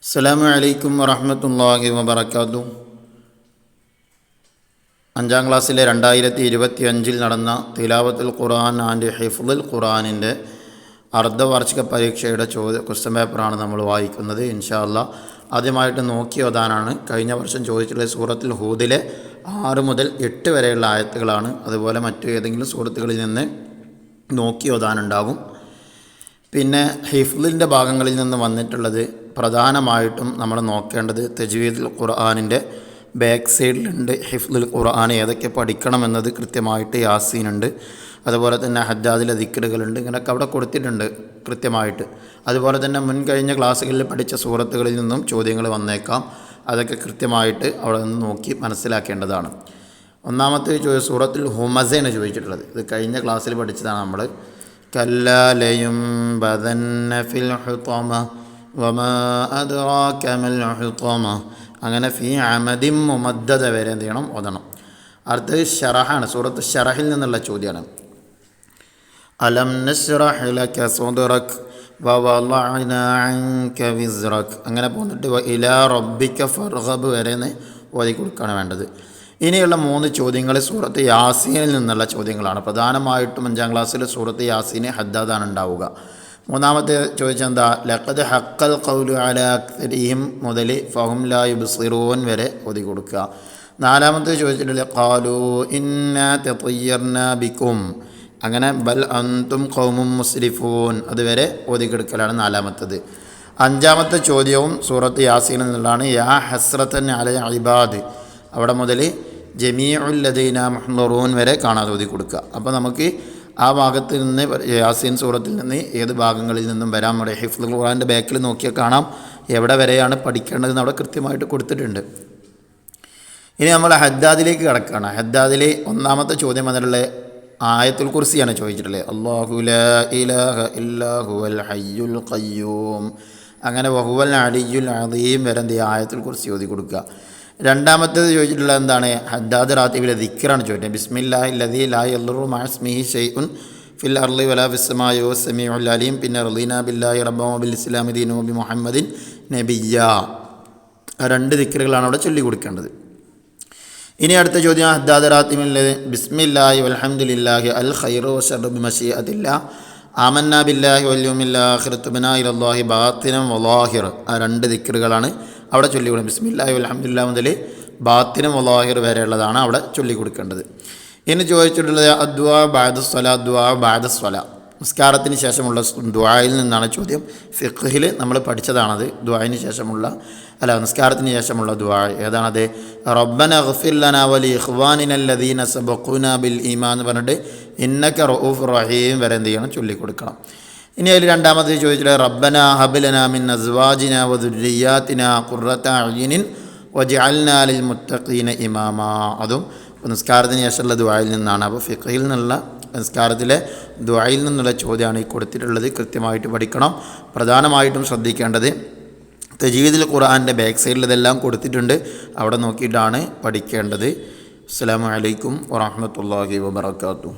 അസ്സലാമു അലൈക്കും വറഹ്മത്തുള്ളാഹി വബറകാതുഹു. 5ാം ക്ലാസ്സിലെ 2025 നടന്ന തിലാവത്തുൽ ഖുർആൻ ആൻഡ് ഹിഫ്ളുൽ ഖുർആനിൻ്റെ അർദ്ധവാർഷിക പരീക്ഷയുടെ ക്വസ്റ്റ്യൻ പേപ്പറാണ് നമ്മൾ വായിക്കുന്നത്. ഇൻഷാ അല്ലാഹ് ആദ്യമായിട്ട് നോക്കി ഓതാനാണ്. കഴിഞ്ഞ വർഷം ചോദിച്ചിട്ടുള്ള സൂറത്തുൽ ഹൂദിലെ 6 മുതൽ 8 വരെയുള്ള ആയത്തുകളാണ്. അതുപോലെ മറ്റു ഏതെങ്കിലും സൂറത്തുകളിൽ നിന്ന് നോക്കി ഓതാനുണ്ടാകും. പിന്നെ ഹിഫ്ളിൻ്റെ ഭാഗങ്ങളിൽ നിന്ന് വന്നിട്ടുള്ളത് പ്രധാനമായിട്ടും നമ്മൾ നോക്കേണ്ടത് തജ്വീദുൽ ഖുർആനിൻ്റെ ബാക്ക് സൈഡിലുണ്ട്. ഹിഫ്ളുൽ ഖുർആൻ ഏതൊക്കെ പഠിക്കണമെന്നത് കൃത്യമായിട്ട് യാസീനുണ്ട്. അതുപോലെ തന്നെ ഹദ്ദാദിലെ ദിക്റുകളുണ്ട്. ഇങ്ങനെയൊക്കെ അവിടെ കൊടുത്തിട്ടുണ്ട് കൃത്യമായിട്ട്. അതുപോലെ തന്നെ മുൻകഴിഞ്ഞ ക്ലാസ്സുകളിൽ പഠിച്ച സൂറത്തുകളിൽ നിന്നും ചോദ്യങ്ങൾ വന്നേക്കാം. അതൊക്കെ കൃത്യമായിട്ട് അവിടെ നിന്ന് നോക്കി മനസ്സിലാക്കേണ്ടതാണ്. ഒന്നാമത്തെ സൂറത്തുൽ ഹുമസയാണ് ചോദിച്ചിട്ടുള്ളത്. ഇത് കഴിഞ്ഞ ക്ലാസ്സിൽ പഠിച്ചതാണ് നമ്മൾ. കല്ലാ ലയുംബദന്ന ഫിൽ ഹുതമ വമാ അദ്റാക മൽ ഹുതമ. അങ്ങനെ ഫീ അമദിൻ മുമദ്ദദ വരെ എന്ത് ചെയ്യണം, ഓതണം. അടുത്തത് ഷറഹാണ്. സൂറത്ത് ഷറഹിൽ നിന്നുള്ള ചോദ്യമാണ്. അലം നശ്റഹ് ലക സദ്റക് വവളഅന അൻക വിസ്റക്. അങ്ങനെ പോന്നിട്ട് ഇലാ റബ്ബിക ഫർഗബ് വരെ ഓതി കൊടുക്കുകയാണ് വേണ്ടത്. ഇനിയുള്ള 3 ചോദ്യങ്ങൾ സൂറത്ത് യാസീനിൽ നിന്നുള്ള ചോദ്യങ്ങളാണ്. പ്രധാനമായിട്ടും 5ാം ക്ലാസ്സിൽ സൂറത്ത് യാസീന് ഹദ്ദാദാണ് ഉണ്ടാവുക. മൂന്നാമത്തെ ചോദിച്ചെന്താ, ലഖദ് ഹഖൽ ഖൗലു അലാ അക്സരിഹിം മുതൽ ഫഹും ലാ യുബ്സിറൂൻ വരെ ഓതി കൊടുക്കുക. നാലാമത്തെ ചോദിച്ചിട്ടുള്ള ഖാലൂ ഇന്നാ തതയ്യർനാ ബിക്കും. അങ്ങനെ ബൽ അൻതും ഖൗമും മുസ്രിഫൂൻ അതുവരെ ഓതി കൊടുക്കലാണ് നാലാമത്തത്. 5ാമത്തെ ചോദ്യവും സൂറത്ത് യാസീനിൽ നിന്നുള്ളതാണ്. യാ ഹസ്രത്തൻ അലൽ ഇബാദ് അവിടെ മുതൽ ജമീഉൽ ലദീന മുഹ്ളറൂൻ വരെ കാണാതെ ഓതി കൊടുക്കുക. അപ്പോൾ നമുക്ക് ആ ഭാഗത്ത് നിന്ന് യാസീൻ സൂറത്തിൽ നിന്ന് ഏത് ഭാഗങ്ങളിൽ നിന്നും വരാൻ നമ്മുടെ ഹിഫ്ളുൽ ഖുർആൻ്റെ ബാക്കിൽ നോക്കിയാൽ കാണാം എവിടെ വരെയാണ് പഠിക്കേണ്ടതെന്ന് അവിടെ കൃത്യമായിട്ട് കൊടുത്തിട്ടുണ്ട്. ഇനി നമ്മൾ ഹദ്ദാദിലേക്ക് കിടക്കുകയാണ്. ഹദ്ദാദിൽ 1ാമത്തെ ചോദ്യം അതിലുള്ള ആയത്തുൽ കുർസിയാണ് ചോദിച്ചിട്ടുള്ളത്. അല്ലാഹു ലാ ഇലാഹ ഇല്ലാ ഹുവൽ ഹയ്യുൽ ഖയ്യൂം. അങ്ങനെ വഹുവൽ അലിയ്യുൽ അദീം വരെ എന്ത് ആയത്തുൽ കുർസി ഓതി കൊടുക്കുക. 2ാമത്തേത് ചോദിച്ചിട്ടുള്ളത് എന്താണ്, ഹദ്ദാദ് റാത്തിബിലെ ദിക്റാണ് ചോദിച്ചത്. ബിസ്മില്ലാഹിൽ ലദീ ലാ യദുറു മഅ ഇസ്മിഹി ഷൈഉൻ ഫിൽ അർളി വലാ ഫിസ് സമാഇ വഹുവസ് സമീഉൽ അലീം. പിന്നെ റളീനാ ബില്ലാഹി റബ്ബൻ വബിൽ ഇസ്ലാമി ദീനൻ വബി മുഹമ്മദിൻ നബിയ്യാ. 2 ദിക്റുകളാണ് അവിടെ ചൊല്ലി കൊടുക്കേണ്ടത്. ഇനി അടുത്ത ചോദ്യം ഹദ്ദാദ് റാത്തിബിൽ ബിസ്മില്ലാഹി വൽഹംദുലില്ലാഹി അൽ ഖൈറു വശർറു ബിമശീഅത്തില്ലാ ആമന്നാ ബില്ലാഹി വൽ യൗമിൽ ആഖിർ തുബ്നാ ഇലല്ലാഹി ബാത്തിനൻ വലാഹിർ. 2 ദിക്റുകളാണ് അവിടെ ചൊല്ലിക്കൊടുക്കും. ബിസ്മില്ലാഹി വൽഹംദുലില്ലാഹി മുതൽ ബാത്തിനും വലാഹിർ വരെയുള്ളതാണ് അവിടെ ചൊല്ലിക്കൊടുക്കേണ്ടത്. ഇനി ചോദിച്ചിട്ടുള്ളത് അദ്വാ ബഅദസ്സലാ. ദുആ ബഅദസ്സലാ നിസ്കാരത്തിന് ശേഷമുള്ള ദുആയിൽ നിന്നാണ് ചോദ്യം. ഫിഖ്ഹിൽ നമ്മൾ പഠിച്ചതാണത്. ദുആയിന് ശേഷമുള്ള നിസ്കാരത്തിന് ശേഷമുള്ള ദുആ ഏതാണത്? റബ്ബന ഇഗ്ഫിർ ലനാ വലി ഇഖ്വാനിനൽ ലദീന സബഖൂനാ ബിൽ ഈമാൻ എന്ന് പറഞ്ഞിട്ട് ഇന്നക റഊഫുർ റഹീം വരെ എന്ത് ചെയ്യണം, ചൊല്ലിക്കൊടുക്കണം. ഇനി അതിൽ 2ാമത് ചോദിച്ചിട്ട് റബ്ബന ഹബ് ലനാ മിൻ അസ്വാജിന വദുർരിയാതിന ഖുർറത അയ്യുനിൻ വജഅൽനാ ലിൽ മുത്തഖീന ഇമാമാ. അതും നിസ്കാരത്തിന് ശേഷമുള്ള ദുആയിൽ നിന്നാണ്. അപ്പോൾ ഫിഖ്ഹിൽ നിന്നുള്ള നിസ്കാരത്തിലെ ദുആയിൽ നിന്നുള്ള ചോദ്യമാണ് ഈ കൊടുത്തിട്ടുള്ളത്. കൃത്യമായിട്ട് പഠിക്കണം. പ്രധാനമായിട്ടും ശ്രദ്ധിക്കേണ്ടത് തജ്വീദുൽ ഖുർആൻ്റെ ബാക്ക് സൈഡിൽ ഇതെല്ലാം കൊടുത്തിട്ടുണ്ട്. അവിടെ നോക്കിയിട്ടാണ് പഠിക്കേണ്ടത്. അസ്സലാമു അലൈക്കും വറഹ്മത്തുള്ളാഹി വബറകാതുഹു.